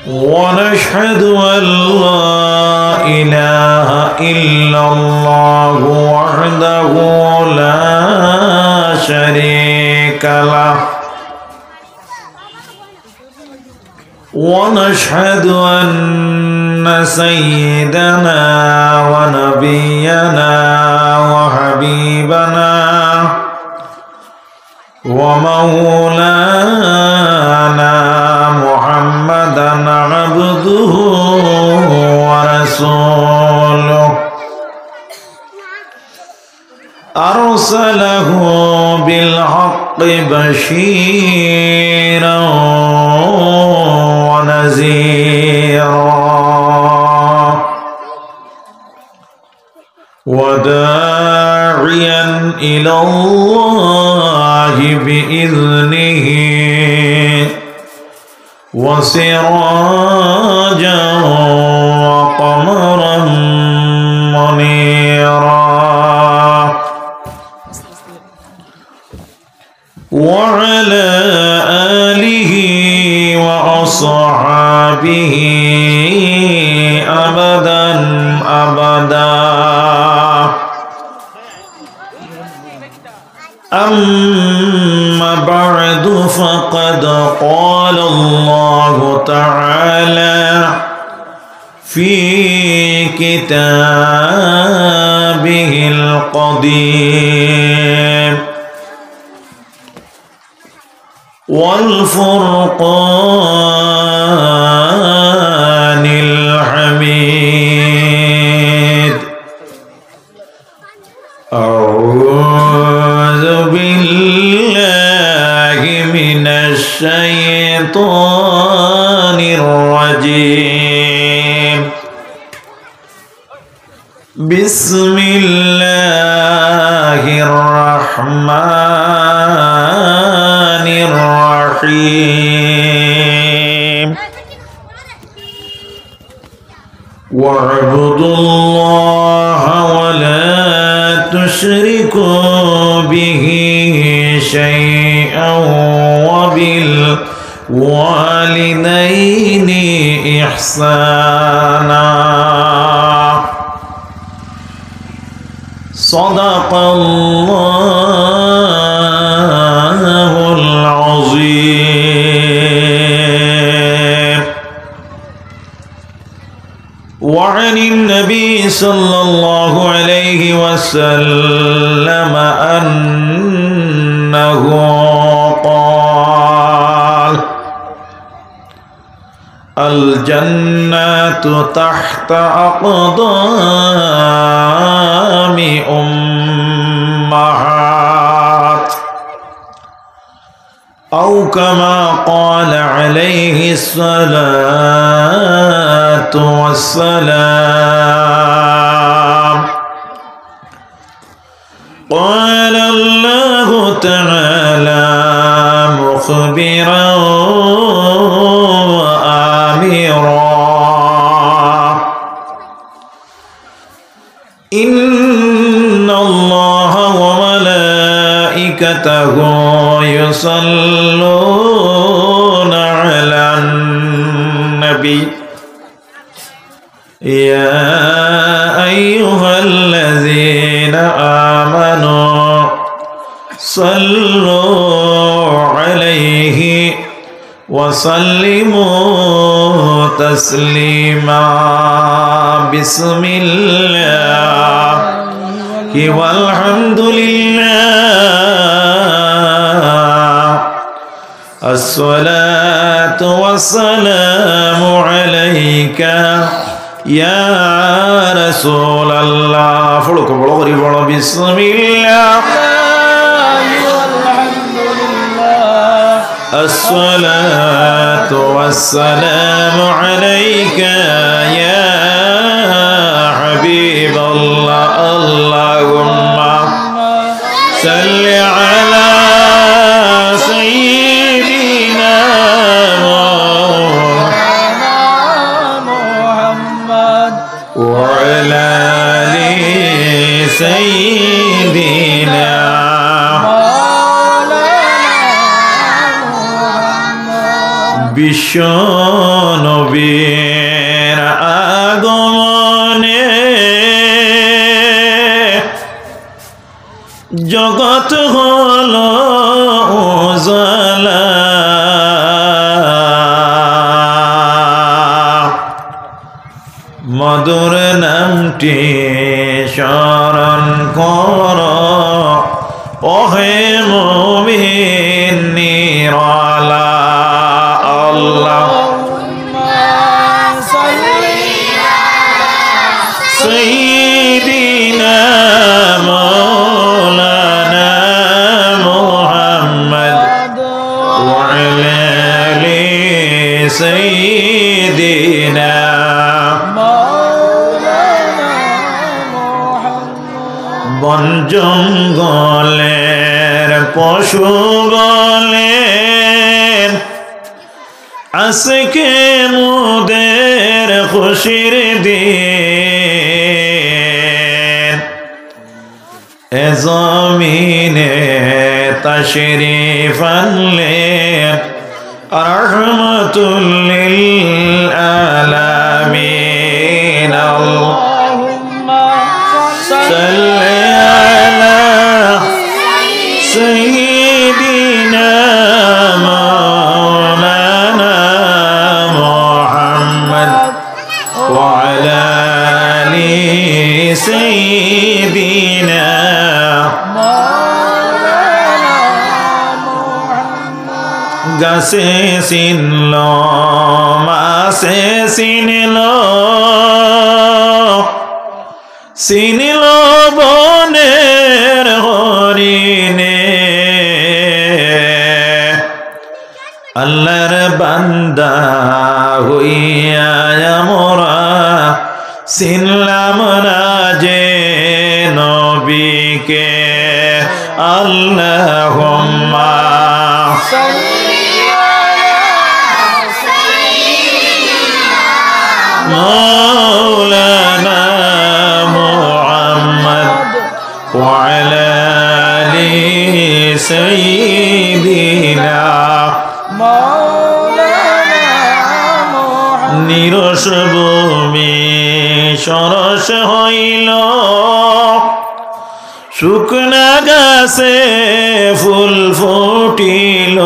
ونشهد أن لا إله إلا الله وحده لا شريك له ونشهد أن سيدنا ونبينا وحبيبنا ومولانا محمدا عبده ورسوله أرسله بالحق بشيرا ونذيرا وداعيا إلى الله بإذنه وسراجا وقمرا منيرا وعلى آله وأصحابه أبدا أبدا أما بعد فقد قال الله تعالى في كتابه القديم والفرقان الحميد أعوذ بالله من الشيطان الرجيم بسم الله الرحمن الرحيم واعبدوا الله ولا تشركوا به شيئا وبالوالدين إحسانا صدق الله العظيم. وعن النبي صلى الله عليه وسلم أنه قال الجنة تحت أقدام أمهات أو كما قال عليه الصلاة والسلام. قال الله تعالى مخبرا وآمرا إن الله وملائكته يصلون على النبي يا أيها الذين آمنوا صلوا عليه وسلموا تسليما. بسم الله والحمد لله الصلاة والسلام عليك يا رسول الله. فلوك بلغري بلغ بسم الله والحمد لله الصلاة والسلام عليك يا حبيب الله. اللهم صل على سيدنا محمد وعلى آل سيدنا বিশ্ব বিশ্ব নবীর আগমনে জগৎ হলো উজালা। মধুর নামটি স্মরণ কর ওহে মুমিন নিরালা। আল্লাহুম্মা সাল্লি আলা সাইয়্যিদিনা মাওলানা মুহাম্মদ ওয়া আলা আলি সাইয়্যিদিনা বন জঙ্গলের পশু বলেন আজকে মোদের খুশির দিন। এ জমিনে তাশরীফ আনলেন রাহমাতুল লিল আলামিন। আল্লাহুম্মা সাল্লি আলা সাইয়্যিদিনা মাওলানা মুহাম্মদ ওয়া আলা আলি সাইয়্যিদিনা মাওলানা মুহাম্মদ। গাছে চিনল মাছে চিনল চিনিল বনের হরিণে আল্লাহর বান্দা হইয়া আমরা চিনলাম না যে নবীকে। আল্লাহুম্মা মাওলানা ওয়া আলা আলি সাইয়্যিদিনা মাওলানা মুহাম্মদ। নিরস ভূমি সরস হইল শুকনা গাছে ফুল ফুটিল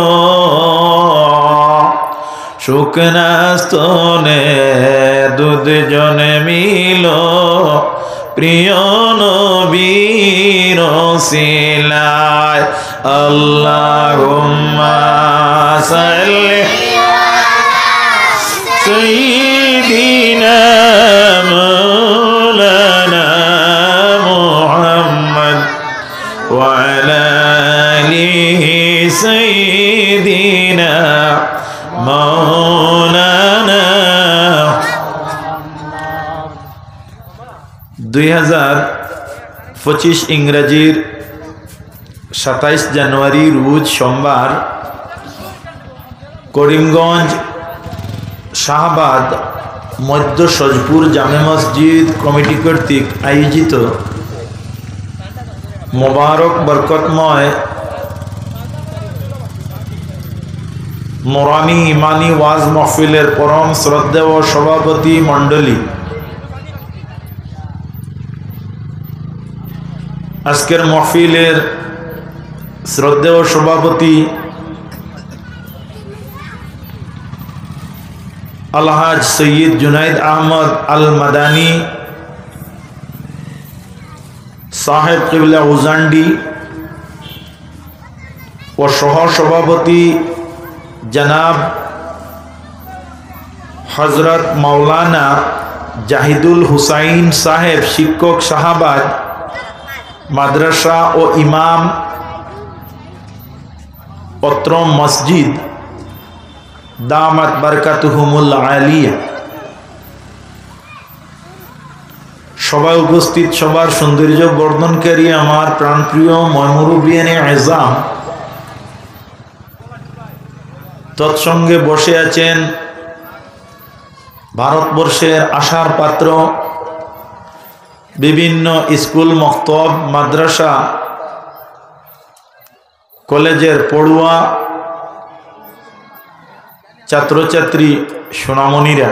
শুকনা স্তনে দুধ জন্মিল প্রিয় নবীর ওসিলায়। আল্লাহুম্মা সাল্লি সাইয়্যিদিনা মাওলানা মুহাম্মদ ওয়া আলা আলি সাইয়্যিদিনা মাওলানা। 2025 ইংরেজির 27 জানুয়ারি রোজ সোমবার করিমগঞ্জ শাহবাদ মধ্য সজপুর জামে মসজিদ কমিটি কর্তৃক আয়োজিত মোবারক বরকতময় নোরানি ইমানি ওয়াজ মাহফিলের পরম শ্রদ্ধেয় সভাপতি মণ্ডলী, আজকের মাহফিলের শ্রদ্ধেয় সভাপতি আলহাজ সৈয়দ জুনাইদ আহমদ আল মাদানী সাহেব কিবলা উজান্ডি ও সহ সভাপতি জনাব হজরত মাওলানা জাহিদুল হুসাইন সাহেব শিক্ষক শাহবাদ মাদ্রাসা ও ইমাম পত্র মসজিদ দামাত বারকাতুহুমুল আলিয়া, সবাই উপস্থিত সবার সৌন্দর্য বর্ধনকারী আমার প্রাণপ্রিয় ময়মুরুবিয়ানে আজম, তৎসঙ্গে বসে আছেন ভারতবর্ষের আশার পাত্র বিভিন্ন স্কুল মক্তব মাদ্রাসা কলেজের পড়ুয়া ছাত্রছাত্রী সোনামণিরা,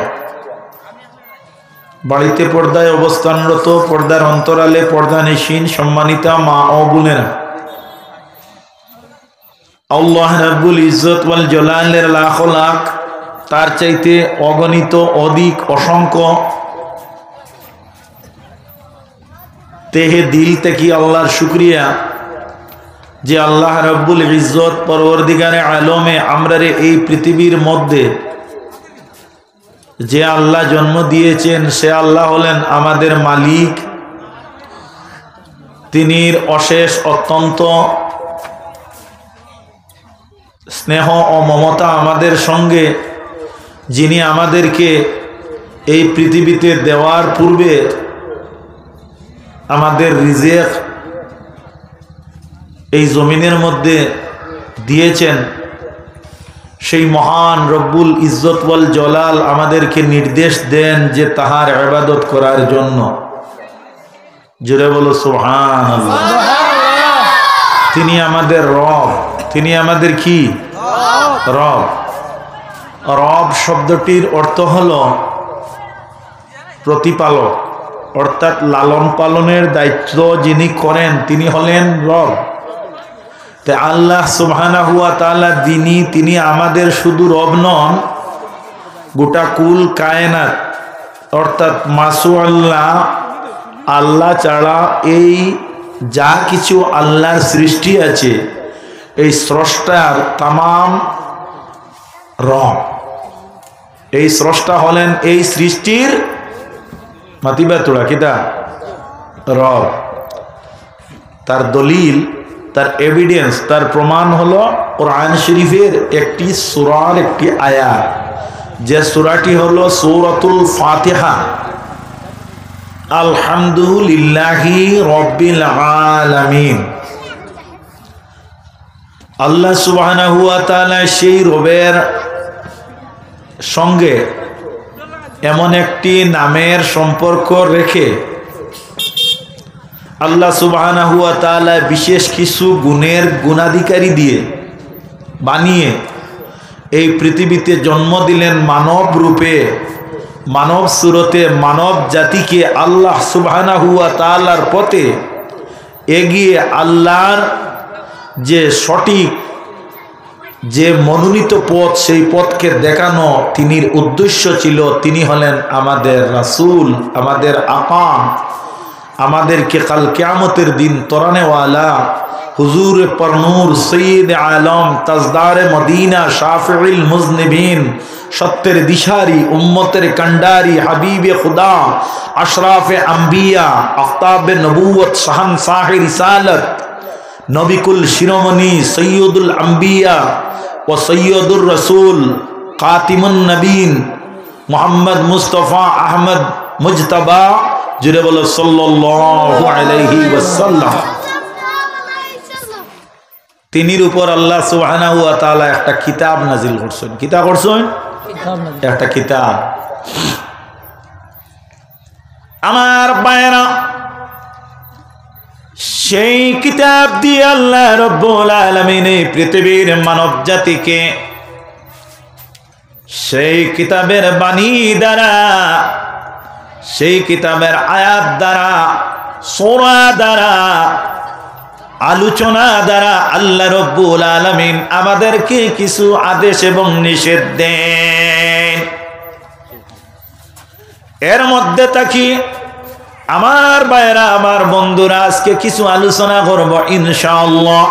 বাড়িতে পর্দায় অবস্থানরত, পর্দার অন্তরালে পর্দানিশীন সম্মানিতা মা ও বোনেরা, আল্লাহ রাব্বুল ইজ্জত ওয়াল জালালের লাখ লাখ, তার চাইতে অগণিত অধিক অসংখ্য তেহে দিল থেকে আল্লাহর শুকরিয়া যে আল্লাহ রাব্বুল ইজ্জত পরওয়ারদিগারে আলমে আমরারে এই পৃথিবীর মধ্যে যে আল্লাহ জন্ম দিয়েছেন সে আল্লাহ হলেন আমাদের মালিক। তিনির অশেষ অত্যন্ত স্নেহ ও মমতা আমাদের সঙ্গে, যিনি আমাদেরকে এই পৃথিবীতে দেওয়ার পূর্বে আমাদের রিজেক এই জমিনের মধ্যে দিয়েছেন, সেই মহান রব্বুল ইজ্জত ওয়াল জালাল আমাদেরকে নির্দেশ দেন যে তাহার ইবাদত করার জন্য। জোরে বলো সুবহানাল্লাহ। তিনি আমাদের রব, তিনি আমাদের কি রব। রব শব্দটির অর্থ হলো প্রতিপালক, অর্থাৎ লালন পালনের দায়িত্ব যিনি করেন তিনি হলেন রব। তে আল্লাহ সুবহানাহু ওয়া তাআলা তিনি আমাদের শুধু রব নন, গোটা কুল কায়নাত অর্থাৎ মাসুআল্লাহ, আল্লাহ ছাড়া এই যা কিছু আল্লাহর সৃষ্টি আছে এই স্রষ্টার তামাম রব। এই স্রষ্টা হলেন এই সৃষ্টির মাতিবাতুড়া কিতা রব। তার দলিল, তার এভিডেন্স, তার প্রমাণ হলো কোরআন শরীফের একটি সূরার একটি আয়াত, যে সূরাটি হলো সূরাতুল ফাতিহা। আলহামদুলিল্লাহি রাব্বিল আলামিন। আল্লাহ সুবহানাহু ওয়া তাআলা সেই রবের সঙ্গে এমন একটি নামের সম্পর্ক রেখে আল্লাহ সুবহানাহু ওয়া তাআলা বিশেষ কিছু গুণের গুণাধিকারী দিয়ে বানিয়ে এই পৃথিবীতে জন্ম দিলেন মানব রূপে, মানব সুরতে মানব জাতিকে আল্লাহ সুবহানাহু ওয়া তাআলার পথে এগিয়ে আল্লাহর যে সঠিক যে মনোনীত পথ সেই পথকে দেখানো তিনির উদ্দেশ্য ছিল। তিনি হলেন আমাদের রাসূল, আমাদের আকা, আমাদেরকে কাল কিয়ামতের দিন তরানেওয়ালা হুজুর পরনূর সৈয়দ আলম তাজদারে মদিনা শাফিউল মুজনিবিন, সত্যের দিশারি উম্মতের কন্ডারি হাবিবে খুদা আশরাফে আম্বিয়া আফতাবে নবুয়ত শাহনশাহে রিসালত নবিকুল শিরোমণি সৈয়দুল আম্বিয়া ও সৈয়দুর রসুল কাতিমুন নবীন মোহাম্মদ মুস্তফা আহমদ মুজতবা, জুড়ে বলো সাল্লাল্লাহু আলাইহি ওয়াসাল্লাম। তিনির উপর আল্লাহ সুবহানাহু ওয়া তাআলা একটা কিতাব নাজিল করছেন। কিতাব করছেন একটা কিতাব। আমার ভাইরা, সেই কিতাব দিয়ে আল্লাহ রব্বুল আলামিন এই পৃথিবীর মানব জাতিকে সেই কিতাবের বাণী দ্বারা, সেই কিতাবের আয়াত দ্বারা, সূরা দ্বারা, আলোচনা দ্বারা আল্লাহ রব্বুল আলামিন আমাদেরকে কিছু আদেশ এবং নিষেধ দেন। এর মধ্যে থাকি আমার ভাইরা, আমার বন্ধুরা, আজকে কিছু আলোচনা করব ইনশাআল্লাহ।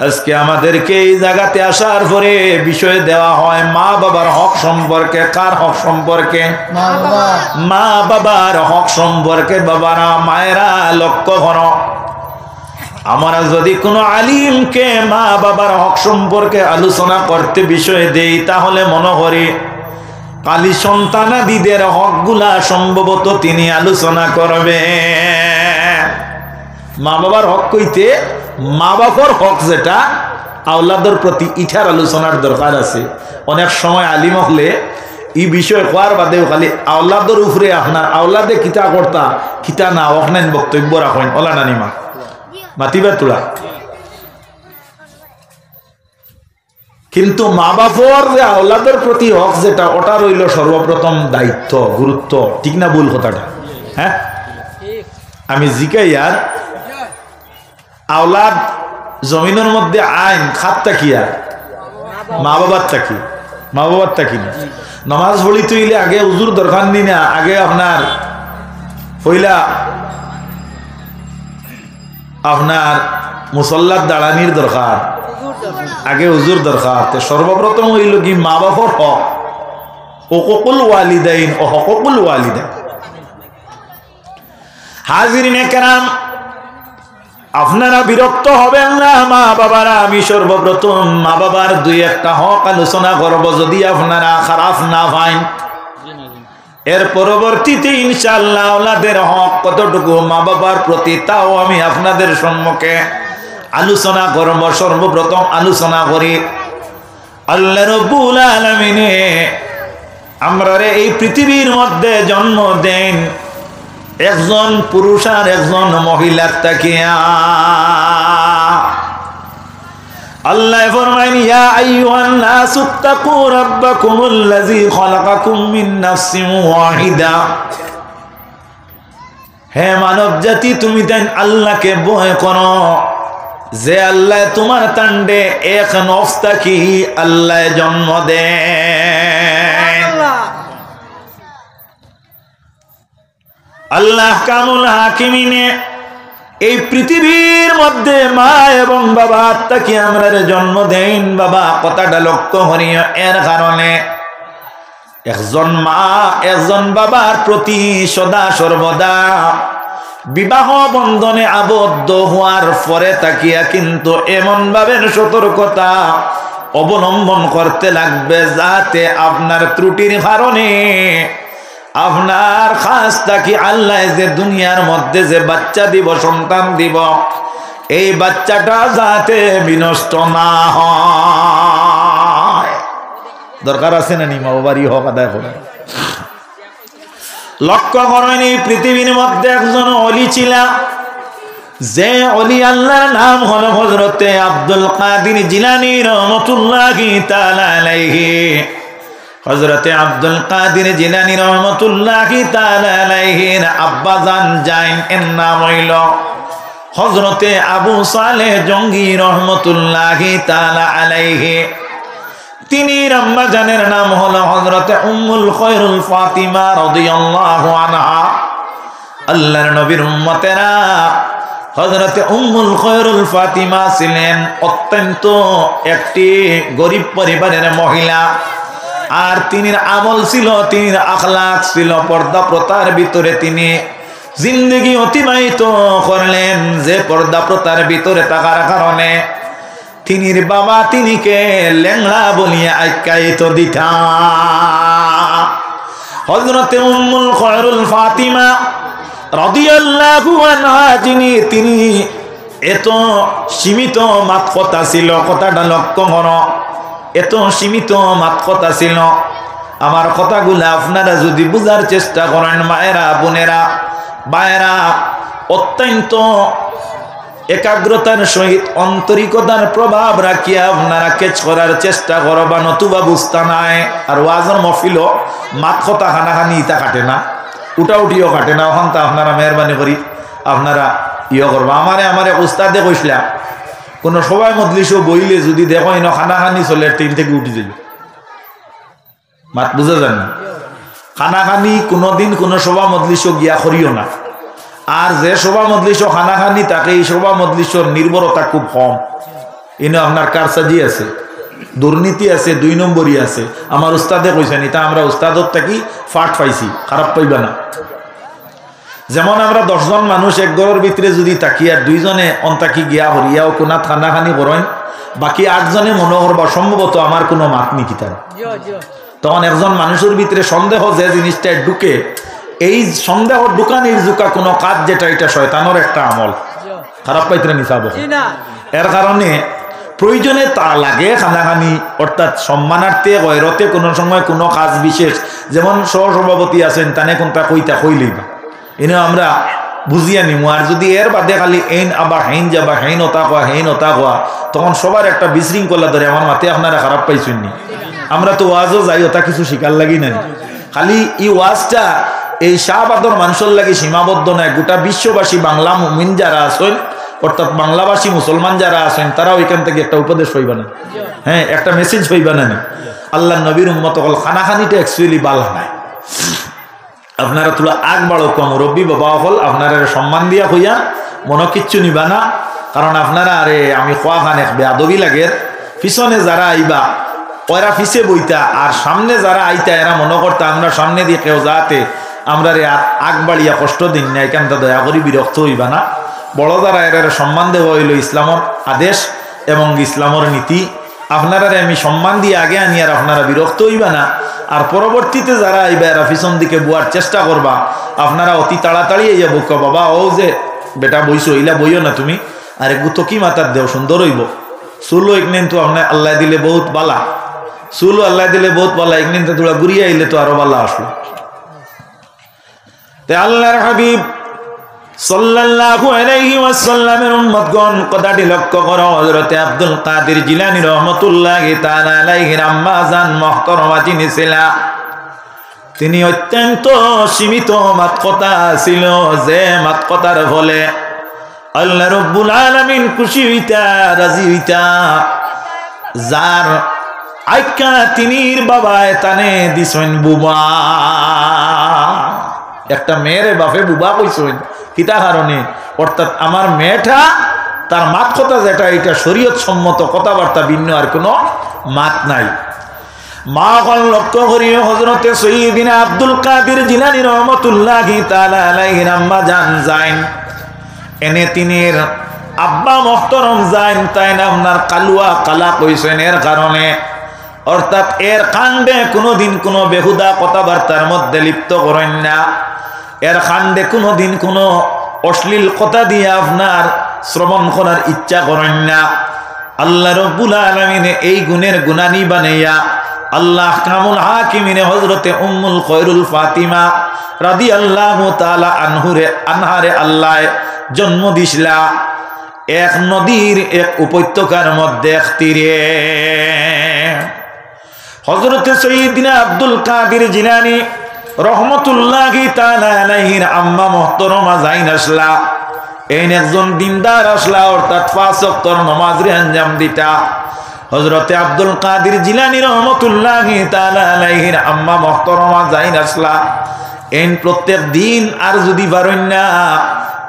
আজকে আমাদেরকে এই জায়গাতে আসার পরে বিষয় দেওয়া হয় মা বাবার হক সম্পর্কে। কার হক সম্পর্কে? মা বাবার হক সম্পর্কে। বাবারা, মায়েরা, লক্ষ্য করো, আমরা যদি কোনো আলিমকে মা বাবার হক সম্পর্কে আলোচনা করতে বিষয় দেই, তাহলে মনে করি কালী সন্তানাদিদের হকগুলা সম্ভবত তিনি আলোচনা করবে। মা বাবার হক কইতে মা বাবার হক যেটা আওলাদের প্রতি, ইটার আলোচনার দরকার আছে। অনেক সময় আলিম হলে এই বিষয় কোয়ার বাদেও খালি আওলাদের উপরে আপনার আওলাদে কিতা কর্তা কিতা না অখনাইন বক্তব্য রাখেন। ওলা নানিমা মাতিবা তোলা কিন্তু মা বাপর যে আওলাদের প্রতি হক যেটা ওটা রইল সর্বপ্রথম দায়িত্ব গুরুত্ব, ঠিক না ভুল কথাটা? হ্যাঁ, আমি জিকাই আর আওলাদ জমিনের মধ্যে আইন খাতটা কি আর মা বাবার থাকি, মা বাবার থাকি না। নামাজ পড়ি তুইলে আগে উজুর দরকার নি না, আগে আপনার পয়লা আপনার মুসল্লার দাঁড়ানির দরকার, আগে হুজুর দরকার। সর্বপ্রথম হইল কি মা বাবার হক, হুকুকুল ওয়ালিদাইন ও হুকুকুল ওয়ালিদাইন। হাজিরিনে কেরাম, আপনারা বিরক্ত হবেন না মা বাবারা, আমি সর্বপ্রথম মা বাবার দুই একটা হক আলোচনা করব, যদি আপনারা খারাপ না পাইন। এর পরবর্তীতে ইনশাআল্লাহ আওলাদের হক কতটুকু মা বাবার প্রতি তাও আমি আপনাদের সম্মুখে আলোচনা করব। সর্বপ্রথম আলোচনা করি আল্লাহ রাব্বুল আলামিন আমরারে এই পৃথিবীর মধ্যে জন্ম দেন একজন পুরুষ আর একজন মহিলার তাকিয়া। আল্লাহ ফরমায় ইয়া আইয়ুহান নাসু তাকু রাব্বাকুমুল্লাযী খালাকাকুম মিন নাফসিন ওয়াহিদা। হে মানব জাতি, তুমি দেন আল্লাহকে ভয় করো, যে আল্লাহ তোমার তান্ডে এক নফস থাকি আল্লাহ জন্ম দেন। আল্লাহ কামুল হাকিমিনে এই পৃথিবীর মধ্যে মা এবং বাবা তাকে আমরা জন্ম দেন। বাবা কথাটা লক্ষ্য করিও, এর কারণে একজন মা একজন বাবার প্রতি সদা সর্বদা বিবাহ বন্ধনে আবদ্ধ হওয়ার পরে তাকিয়া কিন্তু এমন ভাবে সতর্কতা অবলম্বন করতে লাগবে যাতে আপনার ত্রুটির কারণে আপনার খাস তাকি আল্লাহ যে দুনিয়ার মধ্যে যে বাচ্চা দিব, সন্তান দিব, এই বাচ্চাটা যাতে বিনষ্ট না হয়। দরকার আছে না নি মা বাবারই হক আদায় করে। লক্ষ্য করেন এই পৃথিবীর মধ্যে একজন অলি ছিল, যে অলি আল্লাহর নাম হলো হযরতে আব্দুল কাদের জিলানী রাহমাতুল্লাহি তাআলা আলাইহি। হযরতে আব্দুল কাদের জিলানী রাহমাতুল্লাহি তাআলা আলাইহির আব্বা জান জাইন এর নাম হইল হযরতে আবু সালেহ জঙ্গি রাহমাতুল্লাহি তাআলা আলাইহি। তিনি আম্মা জানের নাম হলো হযরতে উম্মুল খায়রুল ফাতিমা রাদিয়াল্লাহু আনহা। আল্লাহর নবীর উম্মতেরা, হযরতে উম্মুল খায়রুল ফাতিমা ছিলেন অত্যন্ত একটি গরিব পরিবারের মহিলা। আর তিনির আমল ছিল, তিনির আখলাক ছিল পর্দা প্রথার ভিতরে তিনি জিন্দগি অতিবাহিত করলেন। যে পর্দা প্রথার ভিতরে থাকার কারণে তিনির বাবা তিনিকে লেংড়া বলিয়া আখ্যায়িত দিতা। হযরতে উম্মুল খায়রুল ফাতিমা রাদিয়াল্লাহু আনহা তিনি এত সীমিত মাত কথা ছিল, কথাটা লক্ষ্য করো, এত সীমিত মাত কথা ছিল। আমার কথাগুলো আপনারা যদি বুঝার চেষ্টা করেন মায়েরা, বোনেরা, ভাইয়েরা, অত্যন্ত একাগ্রতার সহিত অন্তরিকতার প্রভাব রাখিয়া আপনারা কেচ করার চেষ্টা করবা, নতুবা বুঝতা নাই। আর ওয়াজের মহফিল মাত কথা হানাহানি ইটা কাটে না, উঠা উঠিও কাটে না। ওখান তো আপনারা মেহরবানি করি আপনারা করবা। আমারে উস্তাদে কইসলা কোনো সবাই মজলিসও বইলে যদি দেখো ইনো খানাখানি চলে ট্রেন থেকে উঠে যাবে, মাত বুঝা যায় না। খানাখানি কোনোদিন কোনো সভা মজলিসও গিয়া করিও না। আর যে সভা মজলিস খানাখানি তাকে এই সভা মজলিসের নির্ভরতা খুব কম। ইনো আপনার কারসাজি আছে, দুর্নীতি আছে, 2 নম্বরই আছে। আমার উস্তাদে কইছেন, এটা আমরা উস্তাদত থাকি ফাট পাইছি, খারাপ পাইবা না। যেমন আমরা 10 জন মানুষ এক ঘরের ভিতরে যদি তাকিয়া 2 জনে অন্তাকি গিয়া হরিয়াও কোনা খানাখানি করেন, বাকি 8 জনে মনে করবা সম্ভবত আমার কোনো মাত নি কিতার। তখন একজন মানুষের ভিতরে সন্দেহ যে জিনিসটা ঢুকে, এই সন্দেহ ঢুকানির জুকা কোনো কাজ যেটা, এটা শয়তানের একটা আমল, খারাপ পাইতে নিসাব। এর কারণে প্রয়োজনে তা লাগে খানাখানি, অর্থাৎ সম্মানার্থে গয়রতে কোনো সময় কোনো কাজ বিশেষ, যেমন সহসভাপতি আছেন তানে কোনটা কইতা কইলেই বা এনে আমরা বুঝিয়া নিমু। আর যদি এর বাদে খালি এইন আবার হেইন যাবা হেইন ওতা কোয়া তখন সবার একটা বিশৃঙ্খলা ধরে আমার মাতে আপনারা খারাপ পাইছেন নি। আমরা তো ওয়াজও যাই ওটা কিছু শিকার লাগি না, খালি এই ওয়াজটা এই শাহবাদর মানুষের লাগে সীমাবদ্ধ নয়, গোটা বিশ্ববাসী বাংলা মুমিন যারা আছেন অর্থাৎ বাংলাভাষী মুসলমান যারা আছেন তারাও এখান থেকে একটা উপদেশ হইবা না, হ্যাঁ একটা মেসেজ হইবা না। আল্লাহ নবীর উম্মত হল খানাখানিটা অ্যাকচুয়ালি বালা নাই। আপনারা তোলা আগ বাড়ো কম মুরব্বী বাবা হল আপনারা সম্মান দিয়া হইয়া মনে কিচ্ছু নিবা না, কারণ আপনারা আরে আমি খোয়া খান এক বেয়াদবি লাগের। পিছনে যারা আইবা ওরা পিছে বইতা আর সামনে যারা আইতা এরা মনে করতা আমরা সামনে দিয়ে কেউ যাতে আমরা রে আগ বাড়িয়া কষ্ট দিন না, এখানটা দয়া করি বিরক্ত হইবা না। বড় যারা এরা সম্মান দেওয়া হইল ইসলামর আদেশ এবং ইসলামর নীতি, আপনারা আমি সম্মান দিয়ে আগে আনি আর আপনারা বিরক্ত হইবা না। আর পরবর্তীতে যারা আইবা এরা পিছন দিকে বুয়ার চেষ্টা করবা, আপনারা অতি তাড়াতাড়ি এই যাবো বাবা ও যে বেটা বইছো ইলা বইও না তুমি, আর এক গুতো কি মাতার দেও সুন্দর হইব। চুলো একদিন তো আপনার আল্লাহ দিলে বহুত বালা, চুলো আল্লাহ দিলে বহুত বালা, একদিন তো তোরা ঘুরিয়ে আইলে তো আরো বালা আসলো। তে আল্লাহর হাবিব সাল্লাল্লাহু আলাইহি ওয়াসাল্লামের উম্মতগণ কথাটি লক্ষ্য করো। হযরতে আব্দুল কাদের জিলানী রাহমাতুল্লাহি তাআলা আলাইহির আম্মা জান মুহতারামা যিনি ছিলেন, তিনি অত্যন্ত সীমিত মাতকথা ছিল, যে মাতকথার ফলে আল্লাহ রাব্বুল আলামিন খুশি হইতা রাজি হইতা, যার আইকা তিনির বাবায় তানে দিছেন বুবা। একটা মেয়ের বাপে বুবা কইছেন কিতা কারণে, অর্থাৎ আমার মেয়েটা তার মাত কথা যেটা এটা শরীয়ত সম্মত কথাবার্তা, ভিন্ন আর কোনো মাত নাই। মা কল লক্ষ্য করিও হযরতে সাইয়্যিদিনা আব্দুল কাদের জিলানী রাহমাতুল্লাহি তাআলা আলাইহির আম্মা জান যাইন, এনে তিনির আব্বা মুহতারাম যাইন তাই না আপনার কালুয়া কালা কইছেন এর কারণে, অর্থাৎ এর কাণ্ডে কোনোদিন কোনো বেহুদা কথাবার্তার মধ্যে লিপ্ত করেন না, এর কাণ্ডে কোনোদিন কোনো অশ্লীল কথা দিয়ে আপনার শ্রবণ করার ইচ্ছা করেন না। আল্লাহ রাব্বুল আলামিন এই গুণের গুণানী বানাইয়া আল্লাহ কামুল হাকিমিনে হযরতে উম্মুল খয়রুল ফাতিমা রাদিয়াল্লাহু তাআলা আনহারে আল্লাহ জন্ম দিছিলা এক নদীর এক উপত্যকার মধ্যে এক তীরে। হযরতে সাইয়্যিদিনা আব্দুল কাদের জিলানী রহমতুল্লাহি তাআলা আলাইহির আম্মা মুহতারামা যাইন আসলা, এই একজন দিনদার আসলা, অর্থাৎ 5 ওয়াক্তের নামাজের আঞ্জাম দিতা। হযরতে আব্দুল কাদের জিলানী রহমতুল্লাহি তাআলা আলাইহির আম্মা মুহতারামা যাইন আসলা, এই প্রত্যেক দিন আর যদি পারেন না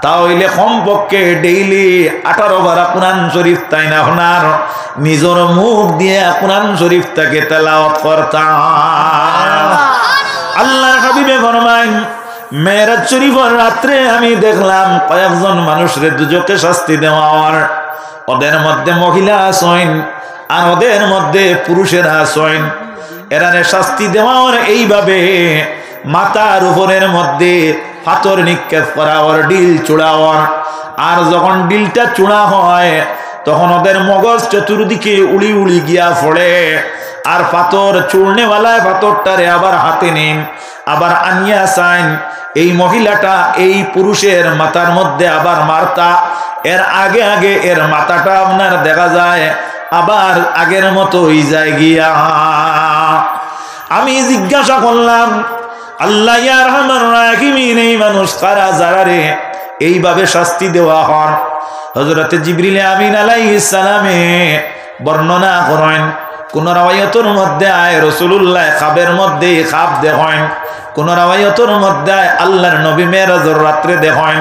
তাহলে কমপক্ষে ডেইলি 18 বার কোরআন শরীফ তাই না আপনার নিজের মুখ দিয়ে কোরআন শরীফটাকে তেলাওয়াত করতাম। আল্লাহর হাবিবে ফরমায় মেরাজ শরীফের রাত্রে আমি দেখলাম কয়েকজন মানুষের দুজকে শাস্তি দেওয়ার, ওদের মধ্যে মহিলা আছেন আর ওদের মধ্যে পুরুষেরা আছেন। এরারে শাস্তি দেওয়ার এইভাবে মাথার উপরের মধ্যে পাথর নিক্ষেপ করা ওর ডিল চূড়াওয়ার, আর যখন ডিলটা চূড়া হয় তখন ওদের মগজ চতুর্দিকে উড়ি উড়ি গিয়া পড়ে, আর পাথর চূর্ণেওয়ালায় পাথরটারে আবার হাতে নেন, আবার আনিয়া চাইন এই মহিলাটা এই পুরুষের মাথার মধ্যে আবার মারতা। এর আগে আগে এর মাথাটা আপনার দেখা যায় আবার আগের মতো হয়ে যায় গিয়া। আমি জিজ্ঞাসা করলাম আল্লাহ ইয়া রহমান রাহিমিন এই মানুষ কারা যারা রে এইভাবে শাস্তি দেওয়া হন? হযরতে জিবরিল আমিন আলাইহিস সালামে বর্ণনা করেন, কোন রাওয়ায়াতের মধ্যে আয় রাসূলুল্লাহ খাবের মধ্যে খাব দেখেন, কোন রাওয়ায়াতের মধ্যে আয় আল্লাহর নবী মেরাজের রাত্রে দেখেন।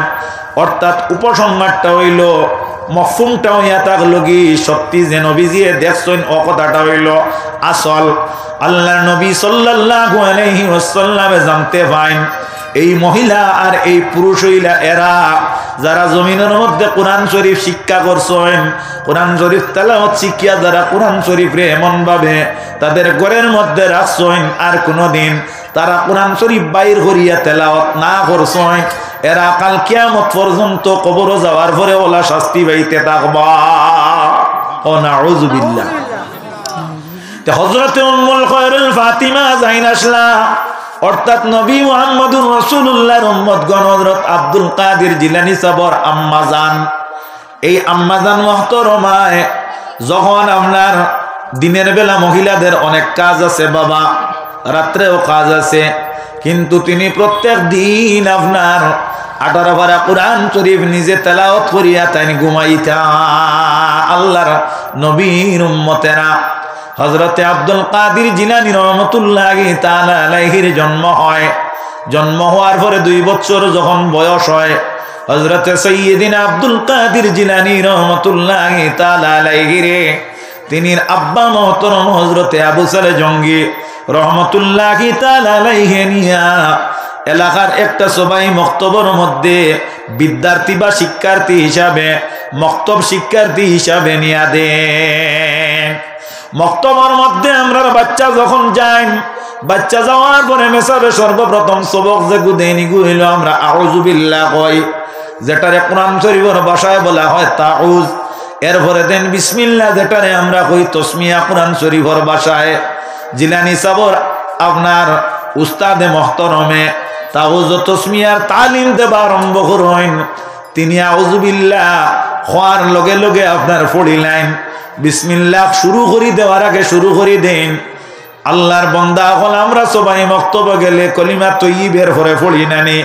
অর্থাৎ উপসংহারটা হইল মফহুমটা হইয়া থাকলো কি সত্যি যে নবীজি দেখছেন ও কথাটা হইল আসল। আল্লাহর নবী সাল্লাল্লাহু আলাইহি ওয়াসাল্লামে জানতে পাইন এই মহিলা আর এই পুরুষ হইলা এরা যারা জমিনের মধ্যে কোরআন শরীফ শিক্ষা করছেন, কোরআন শরীফ তেলাওয়াত শিখিয়া যারা কোরআন শরীফ রে এমন ভাবে তাদের ঘরের মধ্যে রাখছেন আর কোনোদিন তারা কোরআন শরীফ বাইর করিয়া তেলাওয়াত না করছেন, এরা কাল কিয়ামত পর্যন্ত কবর যাওয়ার পরে ওলা শাস্তি পাইতে থাকবা। ও নাউযুবিল্লাহ। তে হযরতে উম্মুল খয়রুল ফাতিমা যাইন আসলা, অর্থাৎ নবী মুহাম্মদুর রাসূলুল্লাহর উম্মতগণ হযরত আব্দুল কাদের জিলানী সাবর আম্মাজান, এই আম্মাজান মুহতারমায় যখন আপনার দিনের বেলা মহিলাদের অনেক কাজ আছে বাবা, রাত্রেও কাজ আছে, কিন্তু তিনি প্রত্যেক দিন আপনার 18 পারা কোরআন শরীফ নিজে তেলাওয়াত করিয়া তাই ঘুমাইতা। আল্লাহর নবীর উম্মতেরা হযরতে আব্দুল কাদের জিলানী রহমাতুল্লাহি তাআলা আলাইহির জন্ম হয়। জন্ম হওয়ার পরে 2 বছর যখন বয়স হয়, হযরতে সাইয়্যিদিনা আব্দুল কাদের জিলানী রহমাতুল্লাহি তাআলা আলাইহিরে তিনি আব্বা মোহতরম হযরতে আবু সালে জঙ্গি রহমাতুল্লাহি তাআলা আলাইহি নিয়া এলাকার একটা সবাই মক্তবের মধ্যে বিদ্যার্থী বা শিক্ষার্থী হিসাবে মক্তব শিক্ষার্থী হিসাবে নিয়া দেন। মক্তবের মধ্যে আমরা বাচ্চা যখন যাই, বাচ্চা যাওয়ার পরে মেসাবে সর্বপ্রথম সবক যে গুদেনি গুইল আমরা আউযু বিল্লাহ কই, যেটারে কোরআন শরীফের ভাষায় বলা হয় তাউজ। এরপরে দেন বিসমিল্লাহ, যেটারে আমরা কই তসমিয়া কোরআন শরীফের ভাষায়। জিলানী সাবর আপনার উস্তাদে মুহতারমে তাউজ তসমিয়ার তালিম দেবা আরম্ভ করেন। তিনি আউযু বিল্লাহ হওয়ার লগে লগে আপনার পড়িলেন বিসমিল্লাহ শুরু করি দেওয়ার আগে শুরু করি দেন আল্লাহর বান্দা হল আমরা সবাই মক্তবে গেলে কলিমা তয়্যিবের পরে পড়ি নানি,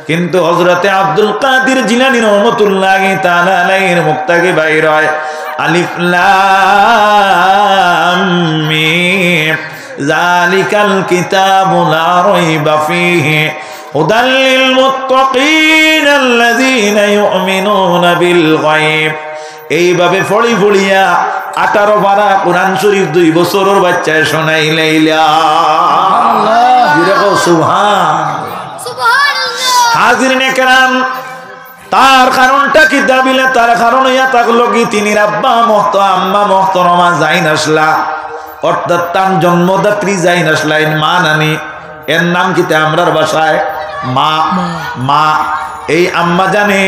কিন্তু হযরতে আব্দুল কাদের জিলানী রহমাতুল্লাহি তাআলা আলাইহির মুখ থেকে বাইর হয় আলিফ লাম মিম যালিকাল কিতাবু লা রাইবা ফীহি হুদাল লিল মুত্তাকিন আল্লাযীনা ইউমিনুনা বিল গায়ব। এইভাবে ফড়ি ফড়িয়া 18 পারা কোরআন শরীফ 2 বছরের বাচ্চায় শোনাইলাইলা। হাজিরিনে কেরাম, তার কারণটা কি দাবিলে? তার কারণ ইয়া থাকলো কি তিনি আব্বা আম্মা মুহতারমা যাইন আসলা, অর্থাৎ তার জন্মদাত্রী যাইন আসলাইন মা নানি, এর নাম কিতে আমরার ভাষায় মা। মা এই আম্মা জানে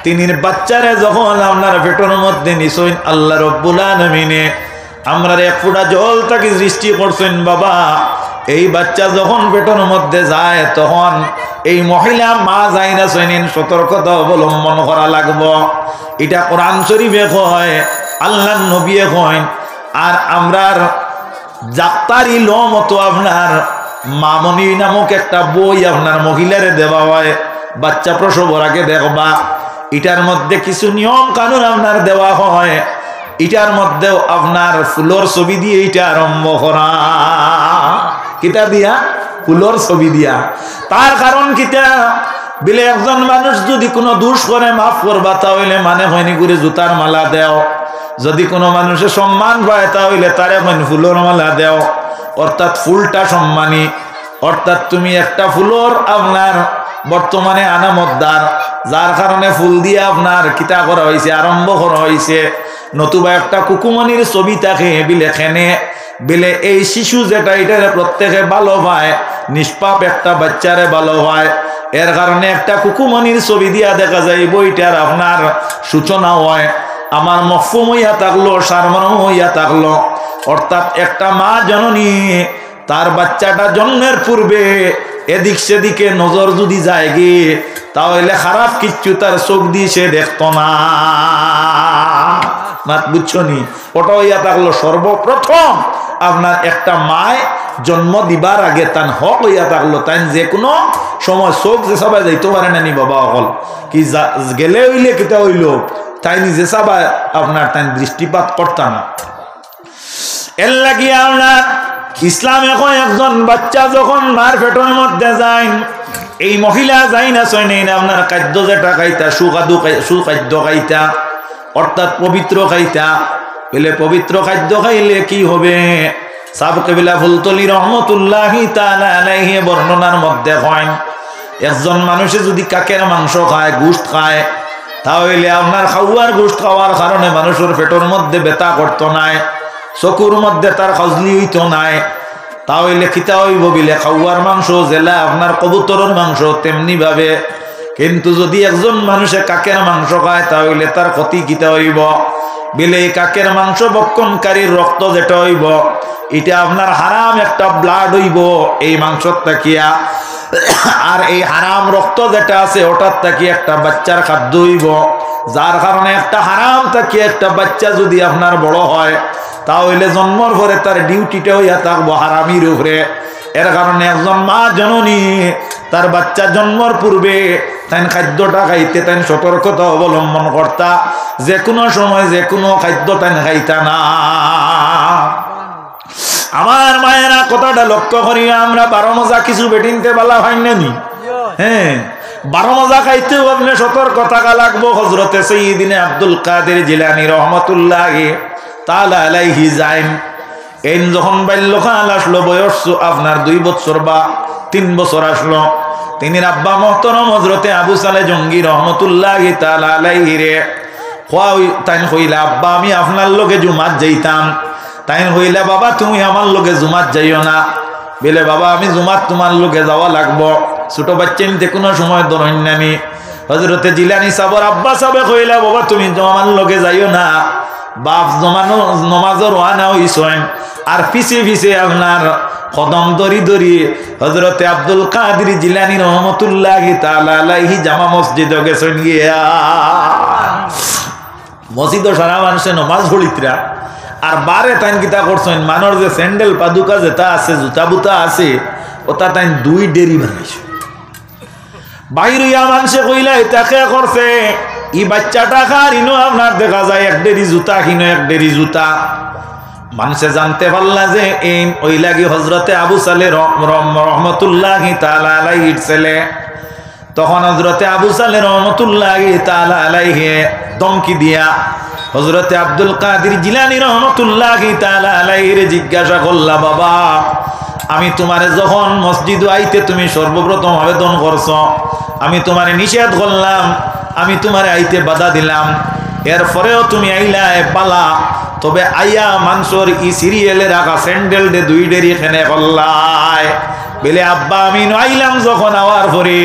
তিনি বাচ্চারে যখন আপনার পেটের মধ্যে নিছইন আল্লাহ রব্বুল আলামিনে আমরার এক ফোঁটা জল তাকে সৃষ্টি করছেন বাবা। এই বাচ্চা যখন পেটের মধ্যে যায় তখন এই মহিলা মা যাই না শোনেন সতর্কতা অবলম্বন করা লাগবো। এটা কোরআন শরীফে কয়, আল্লাহর নবী কয়, আর আমরার জাক্তারি ল মতো আপনার মামনি নামক একটা বই আপনার মহিলারে দেওয়া হয় বাচ্চা প্রসবের আগে দেখবা। এটার মধ্যে কিছু নিয়ম কানুন আপনার দেওয়া হয়, এটার মধ্যেও আপনার ফুলের ছবি দিয়ে এটা আরম্ভ করা। কিতা দিয়া? ফুলের ছবি দিয়া। তার কারণ কিতা বিলে একজন মানুষ যদি কোনো দোষ করে মাফ করবা তাহলে মানে হয়নি করে জুতার মালা দেও, যদি কোনো মানুষের সম্মান পায় তাহলে তারে হয়নি ফুলের মালা দেও, অর্থাৎ ফুলটা সম্মানী। অর্থাৎ তুমি একটা ফুলের আপনার বর্তমানে আনামতদার, যার কারণে ফুল দিয়ে আপনার কিতা করা হয়েছে আরম্ভ করা হয়েছে। নতুবা একটা কুকুমনির ছবি থাকে বিলে খেনে বিলে এই শিশু যেটা এটারে প্রত্যেকে ভালো পায়, নিষ্পাপ একটা বাচ্চারে ভালো হয়, এর কারণে একটা কুকুমনির ছবি দিয়া দেখা যায় বইটার আপনার সূচনা হয়। আমার মফহুম হইয়া থাকলো, সারমর্ম হইয়া থাকলো, অর্থাৎ একটা মা জননী তার বাচ্চাটা জন্মের পূর্বে এদিক সেদিকে নজর যদি যায় গিয়ে তাহলে খারাপ কিচ্ছু তার চোখ দিয়ে সে দেখতো না। বুঝছো নি? ওটা হইয়া থাকলো সর্বপ্রথম আপনার একটা মায় জন্ম দিবার আগে তান হক হইয়া থাকলো তাই যে কোনো সময় চোখ যে সবাই যাইতে পারে না নি বাবা অকল কি গেলে হইলে কিতা হইল তাই নিজে সবাই আপনার তাই দৃষ্টিপাত করতা না। এর লাগিয়ে আপনার ইসলাম এখন একজন বাচ্চা যখন মার পেটের মধ্যে যায়, এই মহিলা যাই না শোনেন আপনার খাদ্য যেটা খাইতা সুখাদ্য খাইতা, অর্থাৎ পবিত্র খাইতা। বলে পবিত্র খাদ্য খাইলে কি হবে? সাবকেবিলা ফুলতলি রহমতুল্লাহি তাআলা আলাইহি বর্ণনার মধ্যে হয় একজন মানুষে যদি কাকের মাংস খায়, গোশত খায়, তাহলে আপনার খাওয়ার গোশত খাওয়ার কারণে মানুষের পেটের মধ্যে ব্যথা করতো নাই, চকুর মধ্যে তার খজলি হইতো নাই। তাহলে কিতা হইব বিলে খাওয়ার মাংস জেলা আপনার কবুতরের মাংস তেমনি ভাবে। কিন্তু যদি একজন মানুষে কাকের মাংস খায় তাহলে তার ক্ষতি কিতা হইব বিলে এই কাকের মাংস বক্ষণকারীর রক্ত যেটা হইব এটা আপনার হারাম একটা ব্লাড হইব এই মাংসর তাকিয়া, আর এই হারাম রক্ত যেটা আছে ওটার তাকিয়া একটা বাচ্চার খাদ্য হইব। যার কারণে একটা হারাম তাকিয়া একটা বাচ্চা যদি আপনার বড় হয় তাহলে জন্মর পরে তার ডিউটিটা হইয়া থাকবো হারামির উপরে। এর কারণে একজন মা জননী তার বাচ্চা জন্মর পূর্বে তাই খাদ্যটা খাইতে তাই সতর্কতা অবলম্বন করতা, যে কোনো সময় যে কোনো খাদ্য তাই খাইতা না। আমার মায়েরা কথাটা লক্ষ্য করি, আমরা 12 মজা কিছু বেটিনতে বলা হয় নানি, হ্যাঁ 12 মজা খাইতেও আপনি সতর্ক থাকা লাগবো। হযরতে সাইয়্যিদিনা আব্দুল কাদের জিলানী রহমাতুল্লাহি তাআলা আলাইহি যাইন এই যখন বাল্যকাল আসলো, বয়স আপনার 2 বছর বা 3 বছর আসলো, তিনি আব্বা মুহতারাম হযরতে আবু সালে জঙ্গি রহমাতুল্লাহি তাআলা আলাইহি রে তাই কইলা, আব্বা আমি আপনার লগে জুমাত যাইতাম। তাই হইলা, বাবা তুমি আমার লগে জুমাত যাইও না। বলে, বাবা আমি জুমাত তোমার লগে যাওয়া লাগবো, ছোট বাচ্চা নিতে কোনো সময় ধরন্যানি। হযরতে জিলানী সাবর আব্বা সাবে কইলা, বাবা তুমি আমার লগে যাইও না, বাপ জমানো নমাজের ওয়ানা হইছেন। আর পিছে পিছে আপনার কদম দরি দরি হযরতে আব্দুল কাদের জিলানী রহমাতুল্লাহি তাআলা আলাইহি জামা মসজিদে গেছেন। গিয়া মসজিদে সারা মানুষে নমাজ পড়িতরা, আর বারে তাইন কিতা করছেন, মানুষ যে স্যান্ডেল পাদুকা যেটা আছে জুতা বুতা আছে ওটা তাইন 2 ডেরি বানাইছে। বাইর হইয়া মানুষে কইলা এটা কে করছে, ই বাচ্চাটা খার ইনো আপনার দেখা যায় 1 ডেরি জুতা কিনো 1 ডেরি জুতা। মানুষে জানতে পারলা যে এই ওই লাগি হযরতে আবু সালে রহমাতুল্লাহি তাআলা আলাইহির ছেলে। তখন হযরতে আবু সালে রহমাতুল্লাহি তাআলা আলাইহি দমকি দিয়া হযরতে আব্দুল কাদের জিলানী রহমাতুল্লাহি তাআলা আলাইহির জিজ্ঞাসা করলা, বাবা আমি তোমারে যখন মসজিদে আইতে তুমি সর্বপ্রথম আবেদন করছো, আমি তোমারে নিষেধ করলাম, আমি তোমারে আইতে বাধা দিলাম, এরপরেও তুমি আইলা পালা, তবে আইয়া মানসর ই সিরিয়ালে রাখা স্যান্ডেল ডে 2 ডেরি খেনে করলাই। বলে, আব্বা আমি আইলাম যখন আওয়ার পরে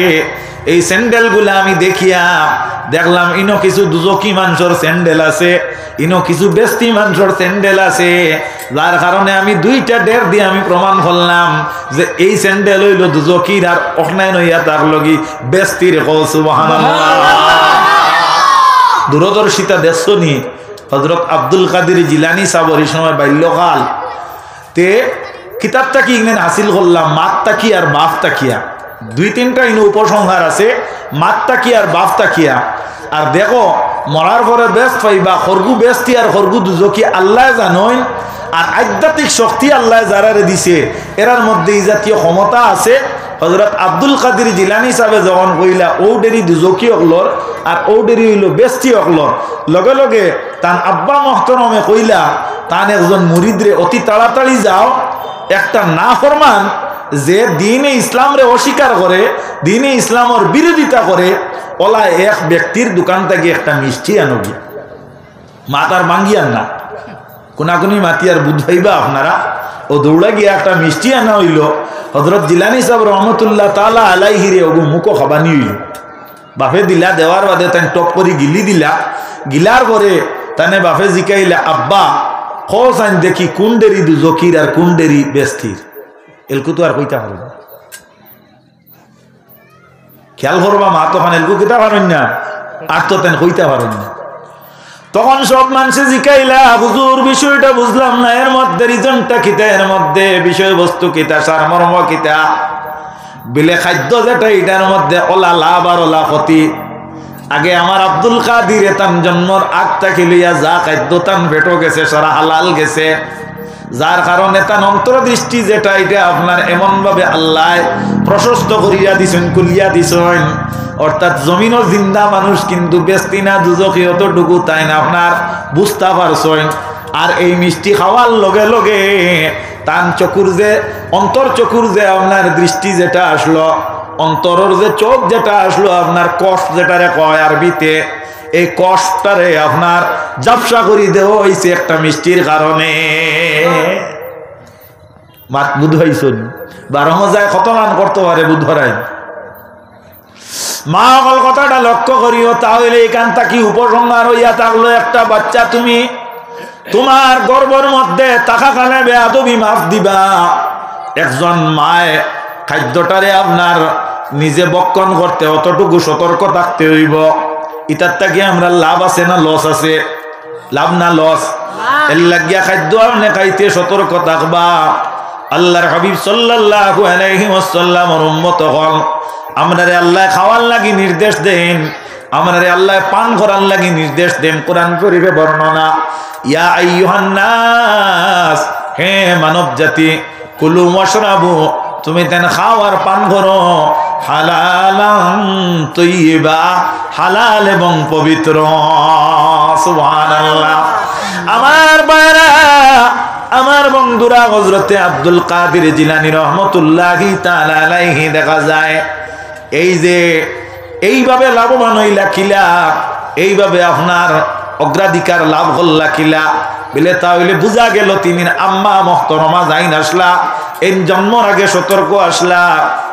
এই স্যান্ডেলগুলো আমি দেখিয়া দেখলাম ইনো কিছু দুজকি মানুষের স্যান্ডেল আছে, ইনো কিছু বেস্তি মানুষের স্যান্ডেল আছে, যার কারণে আমি 2টা ডের দিয়ে আমি প্রমাণ করলাম যে এই স্যান্ডেল হইল দুজকির আর অখনাইন হইয়া তার লগি বেস্তির। সুবহানাল্লাহ। দূরদর্শিতা দেখছনি হযরত আব্দুল কাদের জিলানী সাবর এই সময় বাল্যকাল তে কিতাবটা কি হাসিল করলাম, মাতটা কি আর বাপটা কিয়া, 2-3টা ইনো উপসংহার আছে, মাতটা কি আর বাপটা কিয়া। আর দেখো মরার পরে বেস্ট পাইবা, খরগু বেস্তি আর খরগু দুজকি আল্লাহ জানোই, আর আধ্যাত্মিক শক্তি আল্লাহ যারারে দিছে এরার মধ্যে এই জাতীয় ক্ষমতা আছে। হযরত আব্দুল কাদের জিলানী সাহেব যখন কইলা ও ডেরি দুজকি অকলর আর ও ডেরি হইল বেস্তি অকলর, লগে লগে তান আব্বা মুহতারামে কইলা তান একজন মুরিদরে অতি তাড়াতাড়ি যাও, একটা না ফরমান যে দ্বীনে ইসলামরে অস্বীকার করে, দ্বীনে ইসলামের বিরোধিতা করে, ওলা এক ব্যক্তির দোকান থেকে একটা মিষ্টি আনবি, মাতার বাঙ্গিয়ান না কোনাকুনি মাতি আর বুধ ভাইবা আপনারা। ও দৌড়া গিয়ে একটা মিষ্টি আনা হইল, হযরত জিলানী সাহেব রহমতুল্লাহ তাআলা আলাইহি রে ওগু মুখো খাবানি হইল। বাপে দিলা, দেওয়ার বাদে তাই টপ করে গিলি দিলা, গিলার পরে তানে বাপে জিকাইলা, আব্বা খোঁজ আইন দেখি কোন ডেরি দুজকির আর কোন ডেরি বেস্তির। এলকু তো আর কইতা পারেন, খেয়াল করবা মা তখন এলকু কইতা পারেন না, আর তো তেন কইতা পারেন না। তখন সব মানুষে জিকাইলা, হুজুর বিষয়টা বুঝলাম না, এর মধ্যে রিজনটা কিতা, এর মধ্যে বিষয়বস্তু কিতা, সারমর্ম কিতা। বিলে খাদ্য যেটা এটার মধ্যে ওলা লাভ আর ওলা ক্ষতি। আগে আমার আব্দুল কাদের তান জন্মর আগটা খেলিয়া যা খাদ্য তান পেটো গেছে সারা হালাল গেছে, যার কারণে তার অন্তর্দৃষ্টি যেটা এটা আপনার এমন ভাবে আল্লাহ প্রশস্ত করিয়া দিছেন, কুলিয়া দিছেন, অর্থাৎ জমিনও জিন্দা মানুষ কিন্তু বেস্তি না দুজকি অতটুকু তাই না আপনার বুঝতে পারছেন। আর এই মিষ্টি খাওয়ার লগে লগে তান চকুর যে অন্তর চকুর যে আপনার দৃষ্টি যেটা আসলো, অন্তরের যে চোখ যেটা আসলো, আপনার কষ যেটারে কয় আরবিতে, এই কষ্টটারে আপনার জাপসা করি দেওয়া হয়েছে একটা মিষ্টির কারণে। মাত বুধ হইছুন 12 মজায় কত মান করতে পারে বুধরাই। মা অকল কথাটা লক্ষ্য করিও, তাহলে এখান থেকে উপসংহার হইয়া থাকলো একটা বাচ্চা তুমি তোমার গর্ভের মধ্যে টাকা কালে বেয়াদবি মাফ দিবা। একজন মায় খাদ্যটারে আপনার নিজে বক্ষণ করতে অতটুকু সতর্ক থাকতে হইব। ইটার থেকে আমরা লাভ আছে না লস আছে? লাভ না লস? এর লাগিয়া খাদ্য আপনি খাইতে সতর্ক থাকবা। আল্লাহর হাবিব সাল্লাল্লাহু আলাইহি ওয়াসাল্লামের উম্মত হল। আমরারে আল্লাহ খাওয়ার লাগি নির্দেশ দেন, আমরারে আল্লাহ পান করার লাগি নির্দেশ দেন। কোরআন শরীফে বর্ণনা, ইয়া আইয়ুহান নাস, হে মানব জাতি, কুলু ওয়াশরাবু, তুমি তেন খাও আর পান করো, হালালান তৈয়্যিবা, হালাল এবং পবিত্র। সুবহানাল্লাহ। আমার ভাইরা, আমার বন্ধুরা, হযরতে আব্দুল কাদের জিলানী রহমতুল্লাহি তাআলা আলাইহি দেখা যায় এই যে এইভাবে লাভবান হইলা কিলা, এইভাবে আপনার অগ্রাধিকার লাভ হল্লা কিলা বলে, তাহলে বুঝা গেল তিনি আম্মা মুহতারামা যাইন আসলা এর জন্মর আগে সতর্ক আসলা,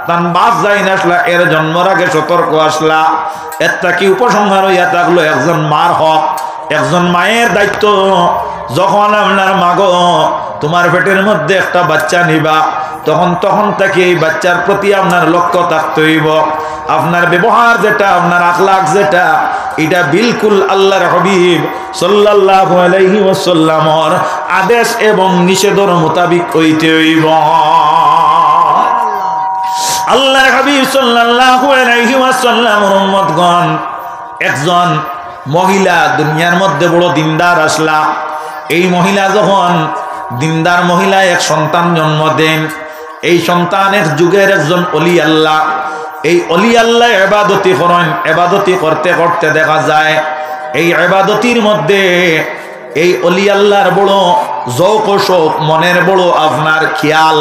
তার বাপ যাইন আসলা এর জন্মর আগে সতর্ক আসলা। একটা কি উপসংহার হইয়া থাকলো একজন মার হক, একজন মায়ের দায়িত্ব। যখন আপনার মাগো তোমার পেটের মধ্যে একটা বাচ্চা নিবা, তখন থেকে এই বাচ্চার প্রতি আপনার লক্ষ্য থাকতে হইব। আপনার ব্যবহার যেটা, আপনার আখলাক যেটা, এটা বিলকুল আল্লাহর হাবিব সাল্লাল্লাহু আলাইহি ওয়াসাল্লামের আদেশ এবং নিষেধের মোতাবিক হইতে হইব। আল্লাহর হাবিব সাল্লাল্লাহু আলাইহি ওয়াসাল্লামের উম্মতগণ, একজন মহিলা দুনিয়ার মধ্যে বড় দিনদার আসলা। এই মহিলা যখন দিনদার মহিলা এক সন্তান জন্ম দেন, এই সন্তান এক যুগের একজন অলি আল্লাহ। এই অলি আল্লাহ ইবাদতি করেন, ইবাদতি করতে করতে দেখা যায় এই ইবাদতির মধ্যে এই অলি আল্লাহর বড় যৌক শোক, মনের বড় আপনার খেয়াল।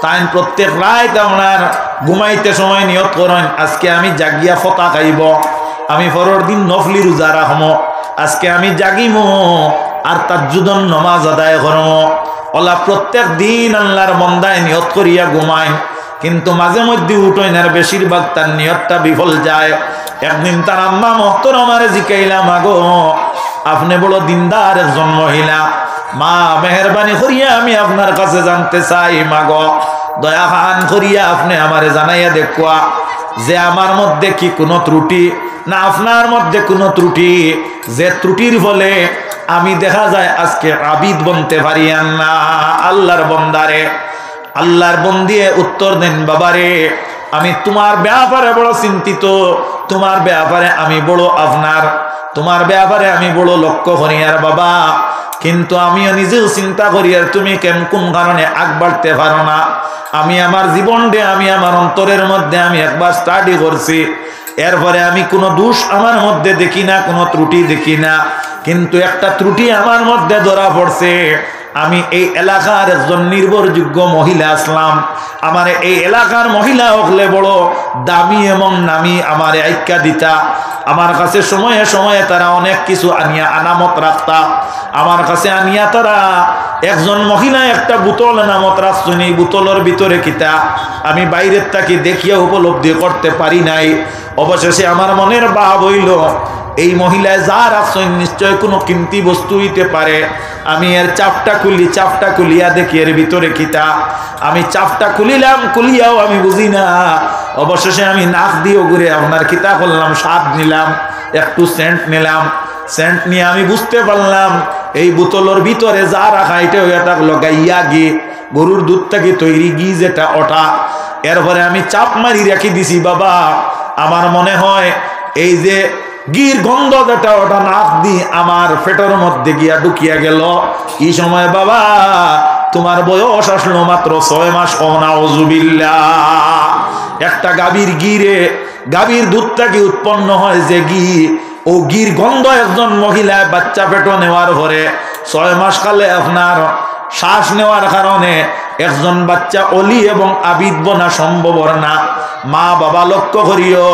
তাই প্রত্যেক রাত আপনার ঘুমাইতে সময় নিয়ত করেন, আজকে আমি জাগিয়া ফতা খাইব, আমি পরের দিন নফলি রোজা রাখবো, আজকে আমি জাগিমো আর তাজ্জুদন নামাজ আদায় করবো। ওলা প্রত্যেক দিন আল্লাহর বন্দায় নিয়ত করিয়া ঘুমায়, কিন্তু মাঝে মধ্যে উঠেন আর বেশিরভাগ তার নিয়তটা বিফল যায়। একদিন তার আম্মা মুহতারামারে জিকাইলা, মাগো আপনি বড় দিনদার একজন মহিলা, মা মেহরবানি করিয়া আমি আপনার কাছে জানতে চাই, মাগো দয়া খান করিয়া আপনি আমারে জানাইয়া দেখুয়া যে আমার মধ্যে কি কোনো ত্রুটি না আপনার মধ্যে কোনো ত্রুটি, যে ত্রুটির ফলে আমি দেখা যায় আজকে আবিদ বনতে পারি না। আল্লাহর বন্দারে, আল্লাহর বন্দিয়ে উত্তর দেন, বাবারে আমি তোমার ব্যাপারে বড় চিন্তিত, তোমার ব্যাপারে আমি বড় আপনার, তোমার ব্যাপারে আমি বড় লক্ষ্য করি আর বাবা, কিন্তু আমিও নিজেও চিন্তা করি আর তুমি কোন কারণে আগ বাড়তে পারো না। আমি আমার জীবনটা, আমি আমার অন্তরের মধ্যে আমি একবার স্টাডি করছি, এরপরে আমি কোনো দোষ আমার মধ্যে দেখি না, কোনো ত্রুটি দেখি না, কিন্তু একটা ত্রুটি আমার মধ্যে ধরা পড়ছে। আমি এই এলাকার একজন নির্ভরযোগ্য মহিলা আসলাম, আমার এই এলাকার মহিলা হলে বড় দামি এবং নামি আমার আইক্যা দিতা, আমার কাছে সময়ে সময়ে তারা অনেক কিছু আনিয়া আনামত রাখতা, আমার কাছে আনিয়া তারা একজন মহিলা একটা বোতল আনামত রাখছেন, এই বোতলের ভিতরে কিতা আমি বাইরের তাকে দেখিয়া উপলব্ধি করতে পারি নাই। অবশেষে আমার মনের ভাব হইল এই মহিলায় যা রাখছেন নিশ্চয় কোনো কিমতি বস্তু হইতে পারে। আমি এর চাপটা খুলি, চাপটা খুলিয়া দেখি এর ভিতরে কিতা। আমি চাপটা খুলিলাম, খুলিয়াও আমি বুঝি না। অবশেষে আমি নাক দিয়ে ঘুরে আপনার কিতা করলাম, স্বাদ নিলাম, একটু সেন্ট নিলাম, সেন্ট নিয়ে আমি বুঝতে পারলাম এই বোতলের ভিতরে যা রাখা এটা হয়ে থাকলো গাইয়া ঘি, গরুর দুধ থেকে তৈরি ঘি যেটা ওটা। এরপরে আমি চাপ মারি রেখে দিছি। বাবা আমার মনে হয় এই যে গির গন্ধ যেটা ওটা নাক দিয়ে আমার পেটের মধ্যে গিয়া ঢুকিয়া গেল। এই সময় বাবা তোমার বয়স আসলো মাত্র 6 মাস। নাউযুবিল্লাহ। একটা গাভীর গিরে, গাভীর দুধ থেকে উৎপন্ন হয় যে ঘি, ও গির গন্ধ একজন মহিলা বাচ্চা পেটো নেওয়ার পরে 6 মাস কালে আপনার শ্বাস নেওয়ার কারণে একজন বাচ্চা অলি এবং আবিদ বনা সম্ভব না। মা বাবা লক্ষ্য করিও,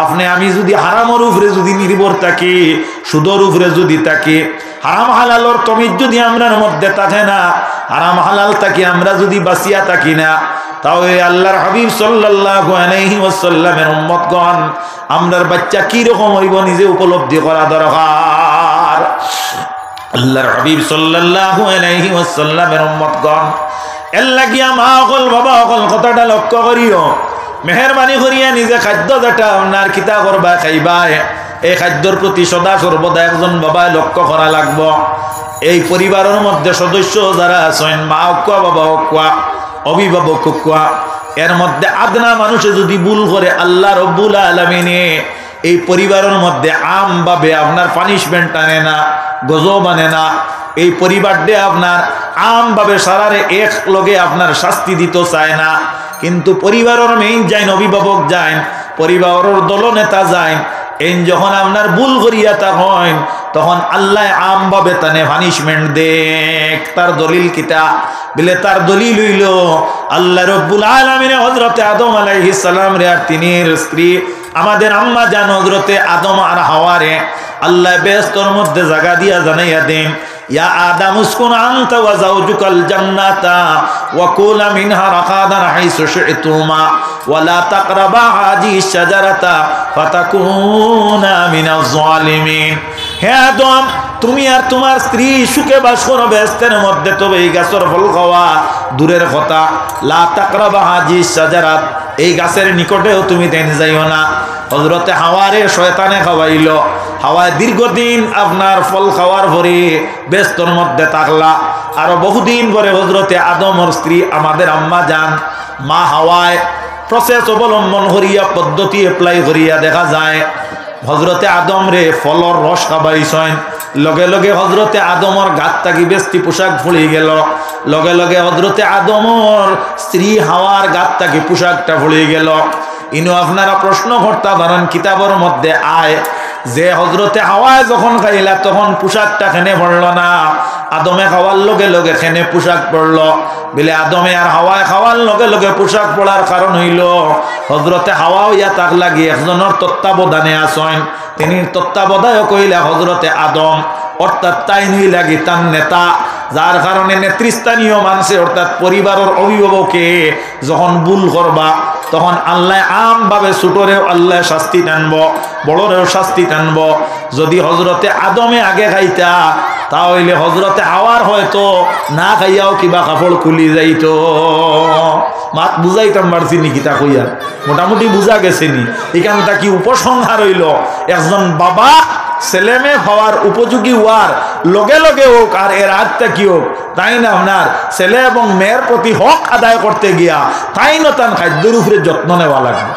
আপনি আমি যদি হারামর উপরে যদি নির্ভর থাকি, সুদর উপরে যদি থাকি, হারাম হালালর তমিজ যদি আমরার মধ্যে থাকে না, হারাম হালাল থাকি আমরা যদি বাঁচিয়া থাকি না, তাহলে আল্লাহর হাবিব সাল্লাল্লাহু আলাইহি ওয়াসাল্লামের উম্মতগণ আমরার বাচ্চা কি রকম হইব নিজে উপলব্ধি করা দরকার। আল্লাহর হাবিব সাল্লাল্লাহু আলাইহি ওয়াসাল্লামের উম্মতগণ এর লাগিয়া মা অকল বাবা অকল কথাটা লক্ষ্য করিও মেহরবানি করিয়া নিজে খাদ্য যেটা আপনার কিতা করবা খাইবা এই খাদ্যর প্রতি সদা সর্বদা একজন বাবায় লক্ষ্য করা লাগবো। এই পরিবারের মধ্যে সদস্য যারা আছেন মা অকুয়া বাবা অকুয়া অভিভাবক অকুয়া এর মধ্যে আদনা মানুষে যদি ভুল করে আল্লাহ রব্বুল আলামিনে এই পরিবারের মধ্যে আম ভাবে আপনার পানিশমেন্ট আনে না, গজব আনে না। এই পরিবারটি আপনার আম ভাবে সারারে এক লগে আপনার শাস্তি দিতে চায় না, কিন্তু পরিবারের মেইন যাইন অভিভাবক যাইন পরিবারের দলনেতা যাইন এই যখন আপনার ভুল করিয়া তা হয় তখন আল্লাহ আম ভাবে তানে পানিশমেন্ট দেখ। তার দলিল কিতা বলে তার দলিল হইল আল্লাহ রব্বুল আলামিন হযরতে আদম আলাইহিস সালাম রে আর তিনির স্ত্রী আমাদের আম্মা জান হযরতে আদম আর হাওয়ারে আল্লাহ বেহেশতের মধ্যে জায়গা দিয়া জানাইয়া দেন ইয়া আদম উসকুন আনতা ওয়া যাওজুকাল জান্নাতা ওয়া কুলা মিনহা রাগাদান হাইসু শি'তুমা ওয়া লা তাকরাবা হাযিহিশ শাজারাতা ফাতাকুনা মিনাজ জালিমিন। হে আদম তুমি আর তোমার স্ত্রী সুখে বাস করো বেহেশতের মধ্যে, তবে এই গাছের ফল খাওয়া দূরের কথা, লা তাকরাবা হাযিহিশ শাজারাত এই গাছের নিকটেও তুমি দেন যাইও না। হযরতে হাওয়ারে শয়তানে খাওয়াইল, হাওয়ায় দীর্ঘদিন আপনার ফল খাওয়ার পরে বেহেশতের মধ্যে থাকলা। আরো বহুদিন পরে হযরতে আদমর স্ত্রী আমাদের আম্মা জান মা হাওয়ায় প্রসেস অবলম্বন করিয়া পদ্ধতি এপ্লাই করিয়া দেখা যায় হযরতে আদম রে ফলর রস খাবাইছেন। লগে লগে হযরতে আদমর গাত থাকি বেস্তি পোশাক ফুলি গেল, লগে লগে হযরতে আদমর স্ত্রী হাওয়ার গাত থাকি পোশাকটা ফুলি গেল। ইনো আপনারা প্রশ্ন করতে পারেন কিতাবের মধ্যে আয় যে হযরতে হাওয়ায় যখন খাইলা তখন পোশাকটা খেনে পড়ল না, আদমে খাওয়ার লগে লগে খেনে পোশাক পড়ল। বলে আদমে আর হাওয়ায় খাওয়ার লগে লগে পোশাক পড়ার কারণ হইল হযরতে হাওয়াও ইয়া তাক লাগি একজনের তত্ত্বাবধানে আসেন, তিনি তত্ত্বাবধায়ক কইলা হযরতে আদম, অর্থাৎ তাই নই লাগি তার নেতা, যার কারণে নেতৃস্থানীয় মানুষে অর্থাৎ পরিবারের অভিভাবকে যখন ভুল করবা তখন আল্লাহ আম ভাবে ছোটরেও আল্লাহ শাস্তি টানব, বড়রেও শাস্তি টানব। যদি হযরতে আদমে আগে খাইতা তাহলে হযরতে হাওয়ার হয়তো না খাইয়াও কিবা কাপড় খুলি যাইত। মাত বুঝাইতাম পারছি নি কিতা কইয়া? মোটামুটি বুঝা গেছে নি? এখানটা কি উপসংহার হইল একজন বাবা ছেলে মেয়ে হওয়ার উপযোগী হওয়ার লগে লগে হোক আর এর আগটা কি হোক তাই না আপনার ছেলে এবং মেয়ের প্রতি হক আদায় করতে গিয়া তাই না তার খাদ্যের উপরে যত্ন নেওয়া লাগবে।